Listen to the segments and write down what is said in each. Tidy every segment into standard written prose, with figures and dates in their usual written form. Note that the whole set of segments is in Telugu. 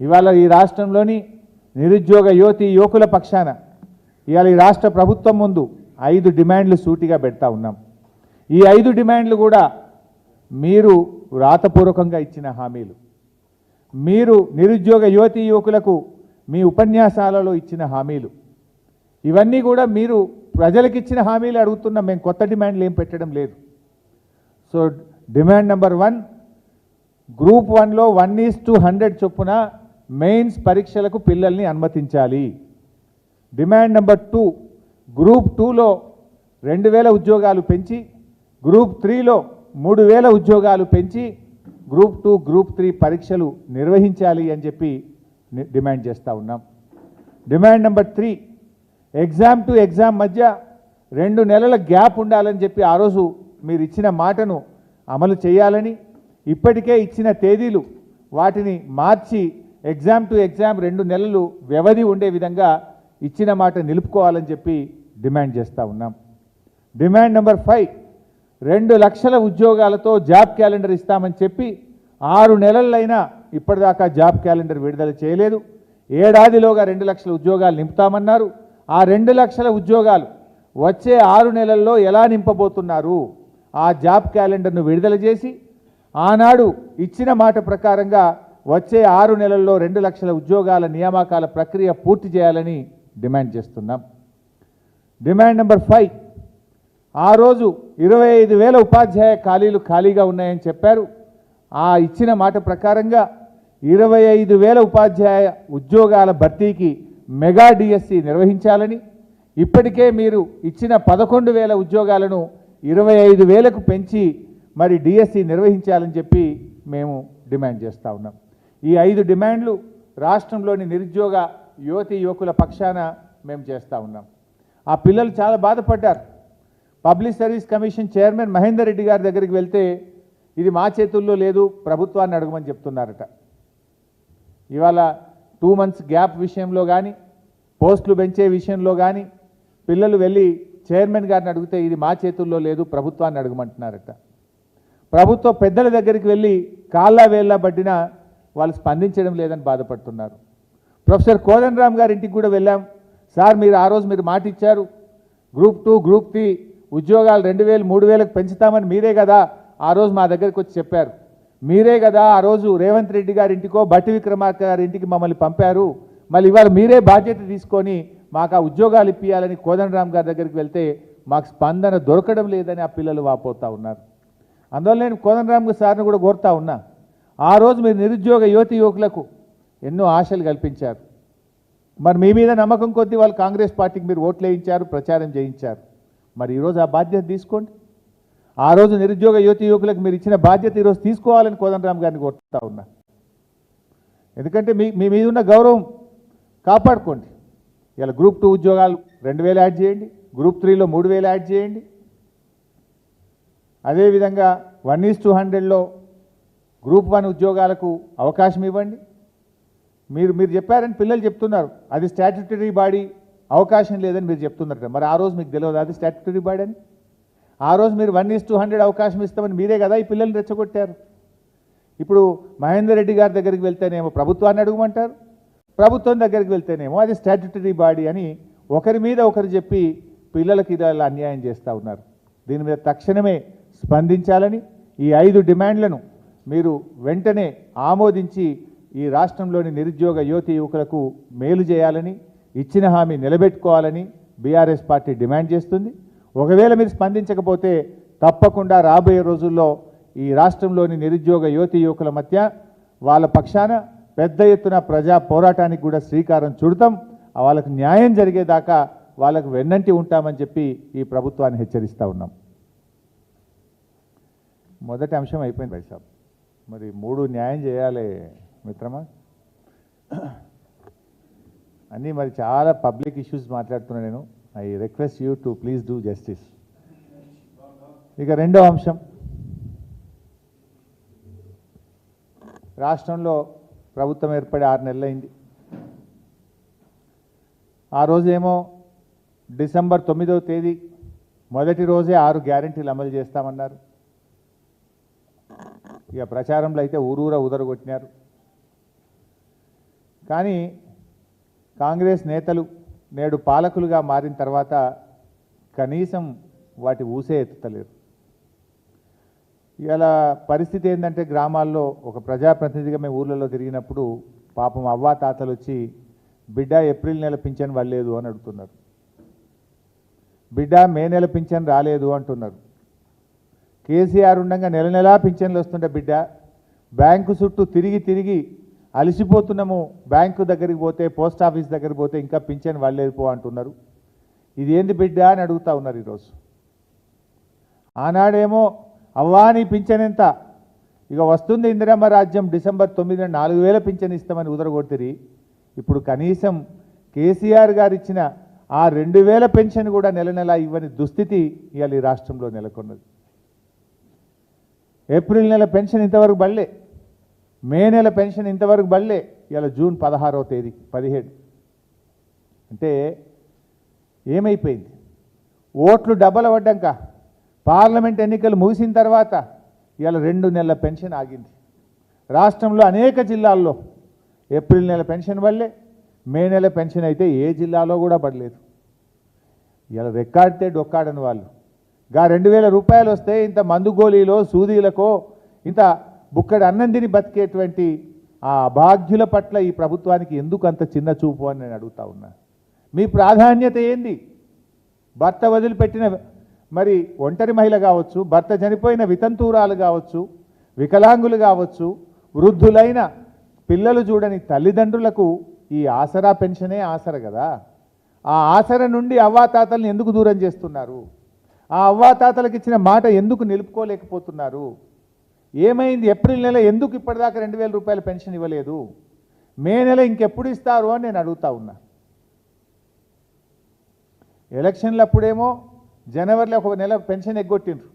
ఇవాళ ఈ రాష్ట్రంలోని నిరుద్యోగ యువతి యువకుల పక్షాన ఇవాళ ఈ రాష్ట్ర ప్రభుత్వం ముందు 5 డిమాండ్లు సూటిగా పెడతా ఉన్నాం. ఈ 5 డిమాండ్లు కూడా మీరు రాతపూర్వకంగా ఇచ్చిన హామీలు, మీరు నిరుద్యోగ యువతి యువకులకు మీ ఉపన్యాసాలలో ఇచ్చిన హామీలు, ఇవన్నీ కూడా మీరు ప్రజలకు ఇచ్చిన హామీలు అడుగుతున్నాం. మేము కొత్త డిమాండ్లు ఏం పెట్టడం లేదు. సో డిమాండ్ నెంబర్ 1, గ్రూప్ 1లో 1:100 చొప్పున మెయిన్స్ పరీక్షలకు పిల్లల్ని అనుమతించాలి. డిమాండ్ నెంబర్ 2, గ్రూప్ 2లో 2000 ఉద్యోగాలు పెంచి గ్రూప్ 3లో 3000 ఉద్యోగాలు పెంచి గ్రూప్ 2 గ్రూప్ 3 పరీక్షలు నిర్వహించాలి అని చెప్పి డిమాండ్ చేస్తూ ఉన్నాం. Demand number 3, exam to exam మధ్య 2 నెలల గ్యాప్ ఉండాలని చెప్పి ఆ రోజు మీరు ఇచ్చిన మాటను అమలు చేయాలని, ఇప్పటికే ఇచ్చిన తేదీలు వాటిని మార్చి ఎగ్జామ్ టు ఎగ్జామ్ 2 నెలలు వ్యవధి ఉండే విధంగా ఇచ్చిన మాట నిలుపుకోవాలని చెప్పి డిమాండ్ చేస్తూ ఉన్నాం. డిమాండ్ నెంబర్ 5, 2 లక్షల ఉద్యోగాలతో జాబ్ క్యాలెండర్ ఇస్తామని చెప్పి 6 నెలలైనా ఇప్పటిదాకా జాబ్ క్యాలెండర్ విడుదల చేయలేదు. ఏడాదిలోగా 2 లక్షల ఉద్యోగాలు నింపుతామన్నారు. ఆ 2 లక్షల ఉద్యోగాలు వచ్చే 6 నెలల్లో ఎలా నింపబోతున్నారు? ఆ జాబ్ క్యాలెండర్ను విడుదల చేసి ఆనాడు ఇచ్చిన మాట ప్రకారంగా వచ్చే 6 నెలల్లో 2 లక్షల ఉద్యోగాల నియామకాల ప్రక్రియ పూర్తి చేయాలని డిమాండ్ చేస్తున్నాం. డిమాండ్ నెంబర్ 5, ఆ రోజు 25,000 ఉపాధ్యాయ ఖాళీలు ఖాళీగా ఉన్నాయని చెప్పారు. ఆ ఇచ్చిన మాట ప్రకారంగా 25,000 ఉపాధ్యాయ ఉద్యోగాల భర్తీకి మెగా డిఎస్సి నిర్వహించాలని, ఇప్పటికే మీరు ఇచ్చిన 11,000 ఉద్యోగాలను 25,000కు పెంచి మరి డిఎస్సి నిర్వహించాలని చెప్పి మేము డిమాండ్ చేస్తూ ఉన్నాం. ఈ 5 డిమాండ్లు రాష్ట్రంలోని నిరుద్యోగ యువతి యువకుల పక్షాన మేము చేస్తూ ఉన్నాం. ఆ పిల్లలు చాలా బాధపడ్డారు. Public service commission chairman Mahender Reddy గారి దగ్గరికి వెళ్తే ఇది మా చేతుల్లో లేదు, ప్రభుత్వాన్ని అడగమని చెప్తున్నారట. ఇవాళ 2 months గ్యాప్ విషయంలో కానీ, పోస్టులు పెంచే విషయంలో కానీ పిల్లలు వెళ్ళి చైర్మన్ గారిని అడిగితే ఇది మా చేతుల్లో లేదు, ప్రభుత్వాన్ని అడగమంటున్నారట. ప్రభుత్వ పెద్దల దగ్గరికి వెళ్ళి కాళ్ళ వేళ్ళ పట్టినా వాళ్ళు స్పందించడం లేదని బాధపడుతున్నారు. ప్రొఫెసర్ కోదండరామ్ గారి ఇంటికి కూడా వెళ్ళాం. సార్ మీరు ఆ రోజు మీరు మాట ఇచ్చారు, గ్రూప్ 2 గ్రూప్ 3 ఉద్యోగాలు 2,000 3,000కు పెంచుతామని మీరే కదా ఆ రోజు మా దగ్గరికి వచ్చి చెప్పారు. మీరే కదా ఆ రోజు రేవంత్ రెడ్డి గారి ఇంటికో బట్టి విక్రమార్క గారి ఇంటికి మమ్మల్ని పంపారు. మళ్ళీ ఇవాళ మీరే బాధ్యత తీసుకొని మాకు ఆ ఉద్యోగాలు ఇప్పించాలని కోదండరామ్ గారి దగ్గరికి వెళ్తే మాకు స్పందన దొరకడం లేదని ఆ పిల్లలు వాపోతూ ఉన్నారు. అందువల్ల నేను కోదండరామ్ సార్ని కూడా కోరుతా ఉన్నా, ఆ రోజు మీరు నిరుద్యోగ యువతి యువకులకు ఎన్నో ఆశలు కల్పించారు. మరి మీ మీద నమ్మకం కొద్దీ వాళ్ళు కాంగ్రెస్ పార్టీకి మీరు ఓట్లు వేయించారు, ప్రచారం చేయించారు. మరి ఈరోజు ఆ బాధ్యత తీసుకోండి. ఆ రోజు నిరుద్యోగ యువతి యువకులకు మీరు ఇచ్చిన బాధ్యత ఈరోజు తీసుకోవాలని కోదండరామ్ గారిని కోరుతా ఉన్నా. ఎందుకంటే మీ మీద ఉన్న గౌరవం కాపాడుకోండి. ఇలా గ్రూప్ 2 ఉద్యోగాలు 2,000 యాడ్ చేయండి, గ్రూప్ 3లో 3,000 యాడ్ చేయండి. అదేవిధంగా 1:100లో గ్రూప్ 1 ఉద్యోగాలకు అవకాశం ఇవ్వండి. మీరు చెప్పారని పిల్లలు చెప్తున్నారు, అది స్టాట్యుటరీ బాడీ, అవకాశం లేదని మీరు చెప్తున్నారట. మరి ఆ రోజు మీకు తెలియదు అది స్టాట్యుటరీ బాడీ అని? ఆ రోజు మీరు 1:100 అవకాశం ఇస్తామని మీరే కదా ఈ పిల్లల్ని రెచ్చగొట్టారు. ఇప్పుడు మహేందర్ రెడ్డి గారి దగ్గరికి వెళ్తేనేమో ప్రభుత్వాన్ని అడగమంటారు, ప్రభుత్వం దగ్గరికి వెళ్తేనేమో అది స్టాట్యుటరీ బాడీ అని ఒకరి మీద ఒకరు చెప్పి పిల్లలకి ఇలా అన్యాయం చేస్తూ ఉన్నారు. దీని మీద తక్షణమే స్పందించాలని, ఈ 5 డిమాండ్లను మీరు వెంటనే ఆమోదించి ఈ రాష్ట్రంలోని నిరుద్యోగ యువతి యువకులకు మేలు చేయాలని, ఇచ్చిన హామీ నిలబెట్టుకోవాలని బీఆర్ఎస్ పార్టీ డిమాండ్ చేస్తుంది. ఒకవేళ మీరు స్పందించకపోతే తప్పకుండా రాబోయే రోజుల్లో ఈ రాష్ట్రంలోని నిరుద్యోగ యువతి యువకుల మధ్య వాళ్ళ పక్షాన పెద్ద ఎత్తున ప్రజా పోరాటానికి కూడా శ్రీకారం చుడతాం. వాళ్ళకు న్యాయం జరిగేదాకా వాళ్ళకు వెన్నంటి ఉంటామని చెప్పి ఈ ప్రభుత్వాన్ని హెచ్చరిస్తూ ఉన్నాం. మొదటి అంశం అయిపోయింది భాయ్ సాబ్. మరి 3 న్యాయం చేయాలి మిత్రమా. అన్నీ మరి చాలా పబ్లిక్ ఇష్యూస్ మాట్లాడుతున్నా నేను. I request you to please do justice. ఇక రెండో అంశం, రాష్ట్రంలో ప్రభుత్వం ఏర్పడి 6 నెలలైంది. ఆ రోజేమో డిసెంబర్ 9వ తేదీ మొదటి రోజే 6 గ్యారెంటీలు అమలు చేస్తామన్నారు. ఇక ప్రచారంలో అయితే ఊరూరా ఉదరగొట్టినారు. కానీ కాంగ్రెస్ నేతలు నేడు పాలకులుగా మారిన తర్వాత కనీసం వాటి ఊసే ఎత్తుతలేరు. ఇలా పరిస్థితి ఏంటంటే గ్రామాల్లో ఒక ప్రజాప్రతినిధిగా మేము ఊళ్ళలో తిరిగినప్పుడు పాపం అవ్వా తాతలు వచ్చి బిడ్డ ఏప్రిల్ నెల పింఛన్ పడలేదు అని అడుగుతున్నారు, బిడ్డ మే నెల పింఛన్ రాలేదు అంటున్నారు. కేసీఆర్ ఉండగా నెల నెలా పింఛన్లు వస్తుండే బిడ్డ బ్యాంకు చుట్టూ తిరిగి తిరిగి అలసిపోతున్నాము, బ్యాంకు దగ్గరికి పోతే పోస్ట్ ఆఫీస్ దగ్గరికి పోతే ఇంకా పింఛన్ పడలేదు పో అంటున్నారు. ఇది ఏంది బిడ్డ అని అడుగుతూ ఉన్నారు ఈరోజు. ఆనాడేమో అవ్వా నీ పింఛన్ ఎంత, ఇక వస్తుంది ఇందిరమ్మ రాజ్యం డిసెంబర్ 9న 4000 పింఛన్ ఇస్తామని ఉదరగొట్టిరి. ఇప్పుడు కనీసం కేసీఆర్ గారు ఇచ్చిన ఆ 2000 పెన్షన్ కూడా నెల నెల ఇవ్వని దుస్థితి ఇవాళ ఈ రాష్ట్రంలో నెలకొన్నది. ఏప్రిల్ నెల పెన్షన్ ఇంతవరకు బళ్ళే, మే నెల పెన్షన్ ఇంతవరకు బళ్ళే. ఇవాళ జూన్ 16వ తేదీ 17 అంటే ఏమైపోయింది? ఓట్లు డబ్బల పడ్డాక పార్లమెంట్ ఎన్నికలు ముగిసిన తర్వాత ఇవాళ 2 నెలల పెన్షన్ ఆగింది. రాష్ట్రంలో అనేక జిల్లాల్లో ఏప్రిల్ నెల పెన్షన్ పడలే, మే నెల పెన్షన్ అయితే ఏ జిల్లాలో కూడా పడలేదు. ఇలా రెక్కాడితే డొక్కాడని వాళ్ళు గా 2000 రూపాయలు వస్తే ఇంత మందు గోళీలో సూదీలకో ఇంత బుక్కడి అన్నం తిని బతికేటువంటి ఆ అభాగ్యుల పట్ల ఈ ప్రభుత్వానికి ఎందుకు అంత చిన్న చూపు అని నేను అడుగుతా ఉన్నా. మీ ప్రాధాన్యత ఏంది? భర్త వదిలిపెట్టిన మరి ఒంటరి మహిళ కావచ్చు, భర్త చనిపోయిన వితంతువురాలు కావచ్చు, వికలాంగులు కావచ్చు, వృద్ధులైన పిల్లలు చూడని తల్లిదండ్రులకు ఈ ఆసరా పెన్షనే ఆసర కదా. ఆ ఆసర నుండి అవ్వాతాతల్ని ఎందుకు దూరం చేస్తున్నారు? ఆ అవ్వాతాతలకు ఇచ్చిన మాట ఎందుకు నిలుపుకోలేకపోతున్నారు? ఏమైంది? ఏప్రిల్ నెల ఎందుకు ఇప్పటిదాకా 2000 రూపాయల పెన్షన్ ఇవ్వలేదు? మే నెల ఇంకెప్పుడు ఇస్తారు అని నేను అడుగుతా ఉన్నా. ఎలక్షన్లప్పుడేమో జనవరిలో ఒక నెల పెన్షన్ ఎగ్గొట్టిండ్రు.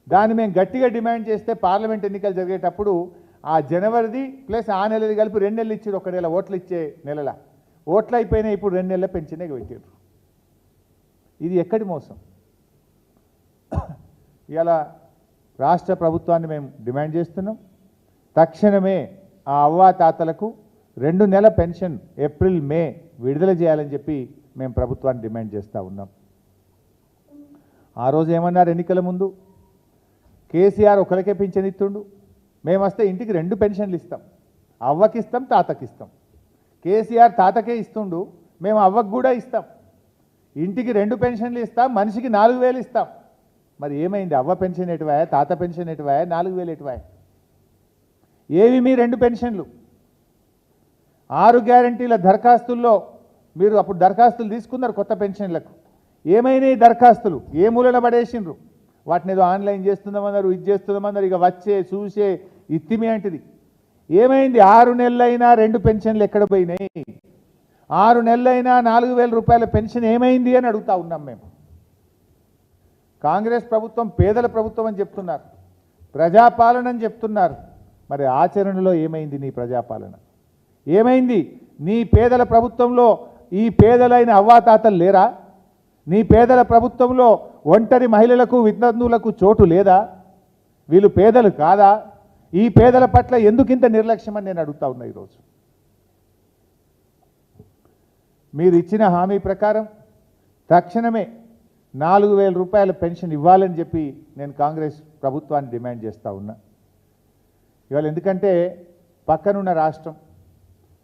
దాన్ని మేము గట్టిగా డిమాండ్ చేస్తే పార్లమెంట్ ఎన్నికలు జరిగేటప్పుడు ఆ జనవరిది ప్లస్ ఆ నెలది కలిపి 2 నెలలు ఇచ్చారు. ఒక నెల ఓట్లు ఇచ్చే నెలల ఓట్లు అయిపోయినాయి, ఇప్పుడు 2 నెలల పెన్షన్ పెట్టారు. ఇది ఎక్కడి మోసం? ఇలా రాష్ట్ర ప్రభుత్వాన్ని మేము డిమాండ్ చేస్తున్నాం, తక్షణమే ఆ అవ్వాతాతలకు 2 నెలల పెన్షన్ ఏప్రిల్ మే విడుదల చేయాలని చెప్పి మేము ప్రభుత్వాన్ని డిమాండ్ చేస్తూ ఉన్నాం. ఆ రోజు ఏమన్నారు? ఎన్నికల ముందు కేసీఆర్ ఒకరికే పింఛన్ ఇస్తుండు, మేము వస్తే ఇంటికి 2 పెన్షన్లు ఇస్తాం, అవ్వకి ఇస్తాం, తాతకి ఇస్తాం. కేసీఆర్ తాతకే ఇస్తుండు, మేము అవ్వకు కూడా ఇస్తాం, ఇంటికి 2 పెన్షన్లు ఇస్తాం, మనిషికి 4000 ఇస్తాం. మరి ఏమైంది? అవ్వ పెన్షన్ ఎటువాయా, తాత పెన్షన్ ఎటువాయా, 4000 ఎటువాయా? ఏవి మీ 2 పెన్షన్లు? 6 గ్యారంటీల దరఖాస్తుల్లో మీరు అప్పుడు దరఖాస్తులు తీసుకున్నారు కొత్త పెన్షన్లకు. ఏమైనా ఈ దరఖాస్తులు ఏ మూలన పడేసిండ్రు? వాటిని ఏదో ఆన్లైన్ చేస్తున్నామన్నారు, ఇది చేస్తున్నామన్నారు, ఇక వచ్చే చూసే ఇత్తిమి అంటిది. ఏమైంది? 6 నెలలైనా 2 పెన్షన్లు ఎక్కడ పోయినాయి? 6 నెలలైనా 4000 రూపాయల పెన్షన్ ఏమైంది అని అడుగుతా ఉన్నాం మేము. కాంగ్రెస్ ప్రభుత్వం పేదల ప్రభుత్వం అని చెప్తున్నారు, ప్రజాపాలన అని చెప్తున్నారు. మరి ఆచరణలో ఏమైంది నీ ప్రజాపాలన? ఏమైంది? నీ పేదల ప్రభుత్వంలో ఈ పేదలైన అవ్వాతాతలు లేరా? నీ పేదల ప్రభుత్వంలో ఒంటరి మహిళలకు వితంతువులకు చోటు లేదా? వీళ్ళు పేదలు కాదా? ఈ పేదల పట్ల ఎందుకింత నిర్లక్ష్యం అని నేను అడుగుతా ఉన్నా. ఈరోజు మీరు ఇచ్చిన హామీ ప్రకారం తక్షణమే 4000 రూపాయల పెన్షన్ ఇవ్వాలని చెప్పి నేను కాంగ్రెస్ ప్రభుత్వాన్ని డిమాండ్ చేస్తూ ఉన్నా. ఇవాళ ఎందుకంటే పక్కనున్న రాష్ట్రం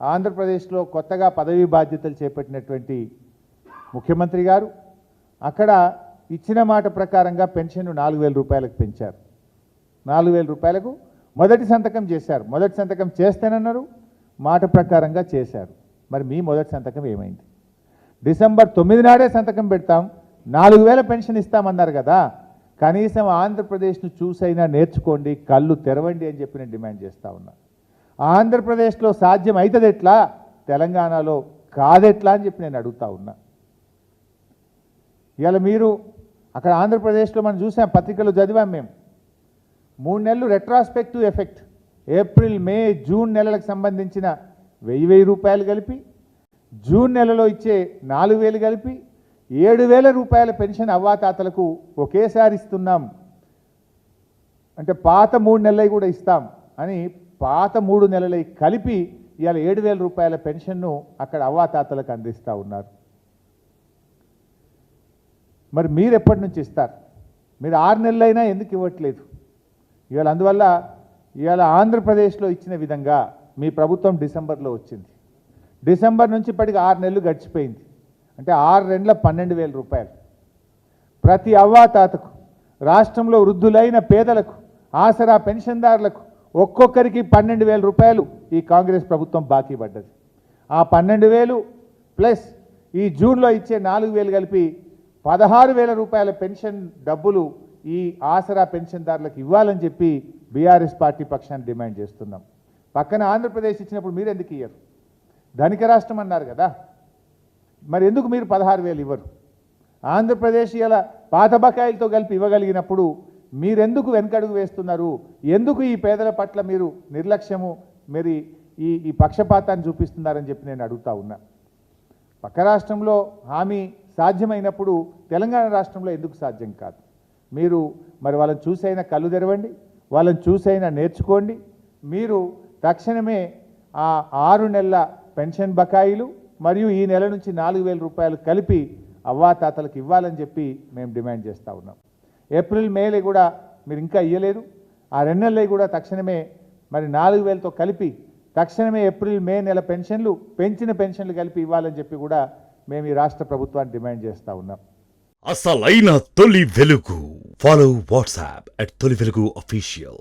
ఆంధ్రప్రదేశ్లో కొత్తగా పదవీ బాధ్యతలు చేపట్టినటువంటి ముఖ్యమంత్రి గారు అక్కడ ఇచ్చిన మాట ప్రకారంగా పెన్షన్ 4000 రూపాయలకు పెంచారు. 4000 రూపాయలకు మొదటి సంతకం చేశారు. మొదటి సంతకం చేస్తేనన్నారు, మాట ప్రకారంగా చేశారు. మరి మీ మొదటి సంతకం ఏమైంది? డిసెంబర్ 9 నాడే సంతకం పెడతాం, 4000 పెన్షన్ ఇస్తామన్నారు కదా. కనీసం ఆంధ్రప్రదేశ్ను చూసైనా నేర్చుకోండి, కళ్ళు తెరవండి అని చెప్పి నేను డిమాండ్ చేస్తూ ఉన్నా. ఆంధ్రప్రదేశ్లో సాధ్యం అవుతుంది ఎట్లా, తెలంగాణలో కాదెట్లా అని చెప్పి నేను అడుగుతా ఉన్నా. ఇవాళ మీరు అక్కడ ఆంధ్రప్రదేశ్లో మనం చూసాం, పత్రికలు చదివాం మేము. 3 నెలలు retrospective effect, April May June నెలలకు సంబంధించిన 1000 రూపాయలు కలిపి, జూన్ నెలలో ఇచ్చే 4000 కలిపి 7000 రూపాయల పెన్షన్ అవ్వాతాతలకు ఒకేసారి ఇస్తున్నాం. అంటే పాత 3 నెలలు కూడా ఇస్తాం అని పాత 3 నెలలు కలిపి ఇవాళ 7,000 రూపాయల పెన్షన్ను అక్కడ అవ్వాతాతలకు అందిస్తూ ఉన్నారు. మరి మీరు ఎప్పటి నుంచి ఇస్తారు? మీరు 6 నెలలైనా ఎందుకు ఇవ్వట్లేదు? ఇవాళ అందువల్ల ఇవాళ ఆంధ్రప్రదేశ్లో ఇచ్చిన విధంగా మీ ప్రభుత్వం డిసెంబర్లో వచ్చింది. డిసెంబర్ నుంచి ఇప్పటికి 6 నెలలు గడిచిపోయింది. అంటే 6 నెలల 12,000 రూపాయలు ప్రతి అవ్వాతాతకు, రాష్ట్రంలో వృద్ధులైన పేదలకు, ఆసరా పెన్షన్దారులకు ఒక్కొక్కరికి 12,000 రూపాయలు ఈ కాంగ్రెస్ ప్రభుత్వం బాకీ పడ్డది. ఆ 12,000 ప్లస్ ఈ జూన్లో ఇచ్చే 4,000 కలిపి 16,000 రూపాయల పెన్షన్ డబ్బులు ఈ ఆసరా పెన్షన్దారులకు ఇవ్వాలని చెప్పి బీఆర్ఎస్ పార్టీ పక్షాన్ని డిమాండ్ చేస్తున్నాం. పక్కన ఆంధ్రప్రదేశ్ ఇచ్చినప్పుడు మీరు ఎందుకు ఇయ్యరు? ధనిక రాష్ట్రం అన్నారు కదా, మరి ఎందుకు మీరు 16,000 ఇవ్వరు? ఆంధ్రప్రదేశ్ ఇలా పాత బకాయిలతో కలిపి ఇవ్వగలిగినప్పుడు మీరెందుకు వెనకడుగు వేస్తున్నారు? ఎందుకు ఈ పేదల పట్ల మీరు నిర్లక్ష్యము, మరి ఈ పక్షపాతాన్ని చూపిస్తున్నారని చెప్పి నేను అడుగుతా ఉన్నా. పక్క రాష్ట్రంలో హామీ సాధ్యమైనప్పుడు తెలంగాణ రాష్ట్రంలో ఎందుకు సాధ్యం కాదు? మీరు మరి వాళ్ళని చూసైనా కళ్ళు తెరవండి, వాళ్ళని చూసైనా నేర్చుకోండి. మీరు తక్షణమే ఆ 6 నెలల పెన్షన్ బకాయిలు మరియు ఈ నెల నుంచి 4,000 రూపాయలు కలిపి అవ్వాతాతలకు ఇవ్వాలని చెప్పి మేము డిమాండ్ చేస్తూ ఉన్నాం. ఏప్రిల్ మేలో కూడా మీరు ఇంకా ఇవ్వలేదు. ఆ 2 నెలలు కూడా తక్షణమే మరి 4,000తో కలిపి తక్షణమే ఏప్రిల్ మే నెల పెన్షన్లు, పెంచిన పెన్షన్లు కలిపి ఇవ్వాలని చెప్పి కూడా మేము ఈ రాష్ట్ర ప్రభుత్వాన్ని డిమాండ్ చేస్తూ ఉన్నాం. అసలైన తొలి వెలుగు. ఫాలో వాట్సాప్ @తొలి వెలుగు అఫీషియల్.